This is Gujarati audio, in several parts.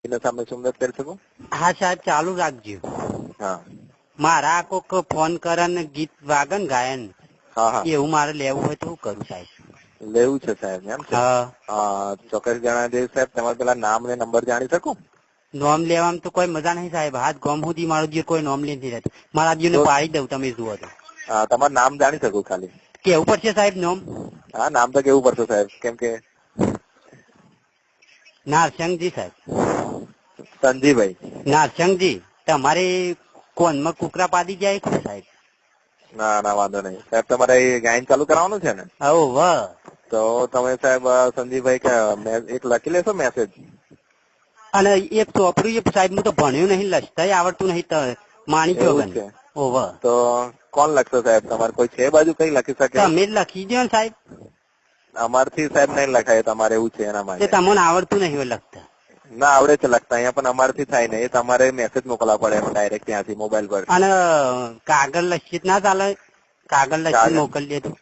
એના સામે શું મદદ કરી શકું? હા સાહેબ ચાલુ રાખજો. હા મારા કોક ફોન કરે ને ગીત વાગે ને ગાયન હા હા એવું મારે લેવું હોય તો શું કરું સાહેબ? લેવું છે સાહેબ, એમ છે? હા ચોક્કસ જણાવી દઈશ સાહેબ. તમારે પેલા નામ ને નંબર જાણી શકું? નોમ લેવામાં તો કોઈ મજા નહીં સાહેબ. હાથ ગોમ સુધી મારું જે કોઈ નોમ લે નથી રહેતું. મારા જીવને પાડી દઉં તમે જુઓ તો. તમારું નામ જાણી શકું ખાલી? કેવું પડશે સાહેબ નોમ? હા નામ તો કેવું પડશે સાહેબ, કેમ કે નારસંગજી સાહેબ. સંજીભાઈ. નારસંગજી તમારે કોનમાં કુકરા પાડી જાય છે સાહેબ? ના ના વાંધો નહીં સાહેબ. તમારે ગાયન ચાલુ કરાવવાનું છે ને? હવ વાહ. તો તમે સાહેબ સંજીવભાઈ એક લખી લેશો મેસેજ. અને એક ચોપડું એ સાહેબ હું તો ભણ્યું નહીં, લખતા આવડતું નહીં. માણી એવું ચોગન છે? ઓવ તો કોણ લખશે સાહેબ? તમારે કોઈ છે બાજુ કઈ લખી શકે? તમે લખી દો ને સાહેબ. અમારથી સાહેબ નહીં લખાય, તમારે એવું છે એના માટે. તમને આવડતું નહીં હોય લખતા? ના આવડે છે લખતા, અહીંયા પણ અમારથી થાય ને. એ તમારે મેસેજ મોકલવા પડે એમાં ડાયરેક્ટ ત્યાંથી મોબાઈલ પર. અને કાગળ લખી ના ચાલે? કાગળ લખી મોકલી દે તો?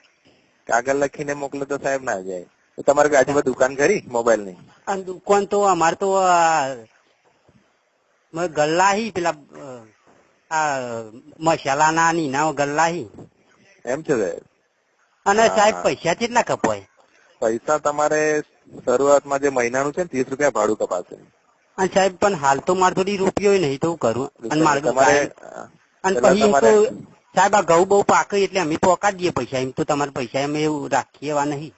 કાગળ લખીને મોકલો તો સાહેબ ના જાય. તો તમારે આજુબાજુ દુકાન ખરી મોબાઈલ ની? અને દુકાન તો અમારે તો ગલ્લાહી પેલા મસાલા ના નીના ગલ્લાહી. એમ છે સાહેબ? અને સાહેબ પૈસા કેટલા કપાય? પૈસા તમારે શરૂઆતમાં જે મહિનાનું છે ને 30 રૂપિયા ભાડું કપાશે. અને સાહેબ પણ હાલ તો મારે થોડી રૂપિયો નહીં તો કરું. અને મારે તમારે અને પછી તો સાહેબ આ ઘઉં બહુ પાકે એટલે અમે પોકા દઈએ પૈસા. એમ તો તમારે પૈસા અમે એવું રાખીએ એવા નહીં.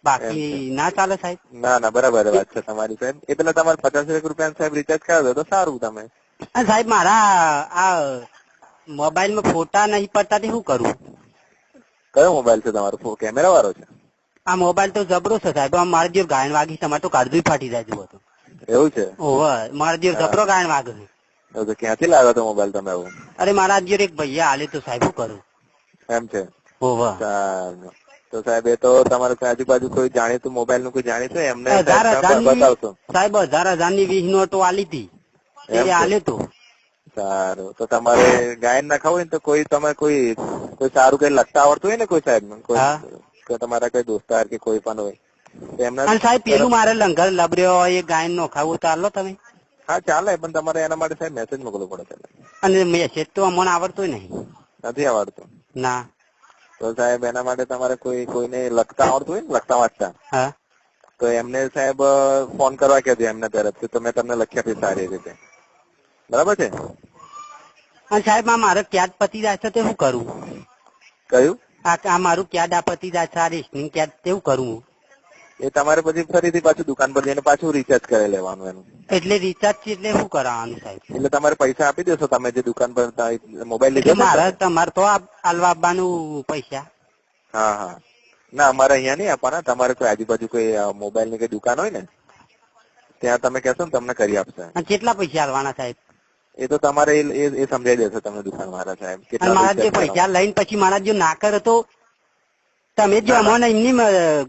બાકી ના ચાલે સાહેબ? ના ના બરાબર વાત છે તમારી સાહેબ. એ પેલા તમારે 50 રૂપિયા સાહેબ રિચાર્જ કરાવી દો તો સારું. તમે સાહેબ મારા આ મોબાઈલ માં ફોટા નહીં પડતા શું કરું? કયો મોબાઈલ છે તમારો? કેમેરા વાળો છે? આ મોબાઈલ તો જબરો છે સાહેબ. મારે જે ગાયન વાગી તમારે તો કાળજું ફાટી જાય જુઓ તો. એવું છે? ઓહો મારે જે જબરો ગાયન વાગે છે. ક્યાંથી લાવ્યો તો મોબાઈલ તમે? એવું? અરે મારા જે એક ભૈયા હાલે તો સાહેબ શું કરું? એમ છે? ઓહો તો સાહેબ એ તો તમારે આજુબાજુ કોઈ જાણીતું મોબાઈલ નું કોઈ જાણીતું એમને બતાવશો સાહેબ? 1000 ની 20 નોટો આલી હતી એ આલે તો. સારું. તો તમારે ગાયન નાખાવું હોય ને તો તમે કોઈ સારું કઈ લખતા આવડતું હોય ને કોઈ સાહેબ, કોઈ તમારા કોઈ દોસ્તાર કે કોઈ પણ હોય એમના સાહેબ પેલું મારે લંગર લબર્યો હોય એ ગાયન નો ખાવું ચાલો તમે? હા ચાલે, પણ તમારે એના માટે સાહેબ મેસેજ મોકલવો પડે. અને મેસેજ તો અમને આવડતો નહીં. નથી આવડતું? ના. તો સાહેબ એના માટે તમારે કોઈને લખતા આવડતું હોય ને, લખતા વાંચતા, તો એમને સાહેબ ફોન કરવા કહેજો એમના તરફથી. તો મેં તમને લખી આપીશ સારી રીતે. બરાબર છે? અને સાહેબ આ મારે ક્યાદ પતી જાય છે તો શું કરું? કયું? આ મારું ક્યાદ આ પતી જાય છે, આ રેશનિંગ ક્યાદ તેવું કરું? એ તમારે પછી ફરીથી પાછું દુકાન પર જઈને પાછું રિચાર્જ કરી લેવાનું એનું. એટલે રિચાર્જ એટલે શું કરાવવાનું સાહેબ? એટલે તમારે પૈસા આપી દેશો તમે જે દુકાન પર મોબાઈલ લીધો મારે તમારે તો આલવા આપવાનું પૈસા? હા હા. ના અમારે અહીંયા નહીં આપવાના. તમારે કોઈ આજુબાજુ કોઈ મોબાઈલ ની કઈ દુકાન હોય ને ત્યાં તમે કહેશો ને તમને કરી આપશે. કેટલા પૈસા આલવાના સાહેબ? એ તો તમારે એ સમજાઈ દેશે તમને દુકાન વાળા સાહેબ. મારા જે પૈસા લઈને પછી મારા જો ના કરે તો તમે જો અમને એમની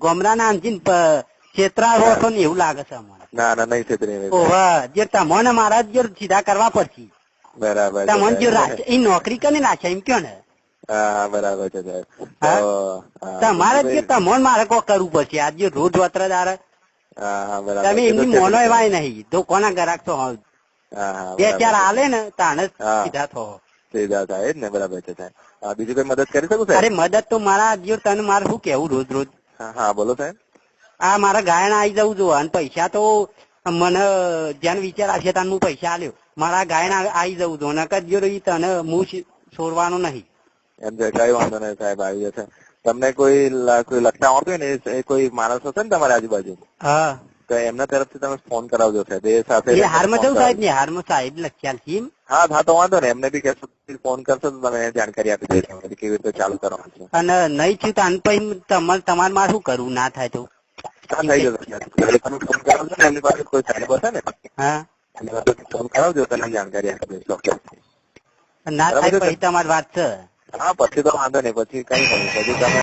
ગોમરાના આમથી છેતરા રહો છો ને એવું લાગે છે અમને. ના ના નહીં છેતરી. ઓહ જે તમને મારા જો સીધા કરવા પડશે. બરાબર. તમને જો એ નોકરી કરીને નાખે એમ કયો ને? હા બરાબર છે સાહેબ. તમારે જે તમને મારે કોઈ કરવું પડશે. આજે રોજ વતરદાર તમે એમની મોનો એવાય નહીં તો કોના ગ્રાહક તો બે ચાર હાલે ને તાણે સીધા થો. સીધા થાય ને? બરાબર છે સાહેબ. બીજું કોઈ મદદ કરી શકું સાહેબ? અરે મદદ તો મારા જો તને મારે શું કેવું રોજ રોજ? હા બોલો સાહેબ. આ મારા ગાયન આવી જવું જો. અને પૈસા તો મને જ્યાં વિચાર આવશે ત્યાં હું પૈસા આલ્યો. મારા ગાયન આવી જવું જો. નકર જો તને હું છોડવાનો નહીં. એમ છે? કઈ વાંધો નહીં સાહેબ, આવી જશે. તમને કોઈ લખતા આવડતું હોય ને એ કોઈ માણસ હશે ને તમારી આજુબાજુ, હા, તો એમના તરફથી તમે ફોન કરાવજો સાહેબ. એ સાથે હારમાં જવું સાહેબ ને? હારમાં સાહેબ લખ્યા છે. હા તો વાંધો ને. એમને બી કહેશો ફોન કરશો તો તમે જાણકારી આપી દેશો કેવી રીતે ચાલુ કરવાનું છે. અને નહીં થયું તો પછી તમારે મારે શું કરવું? ના થાય તો થઈ જશે. ફોન કરાવજો ને એમની પાસે કોઈ સાહેબ હશે ને, હા એમની પાસે ફોન કરાવજો તો જાણકારી આપી દઈશ. ના થાય પછી તમારી વાત છે. હા પછી તો વાંધો નહીં. પછી કઈ નહીં. પછી તમે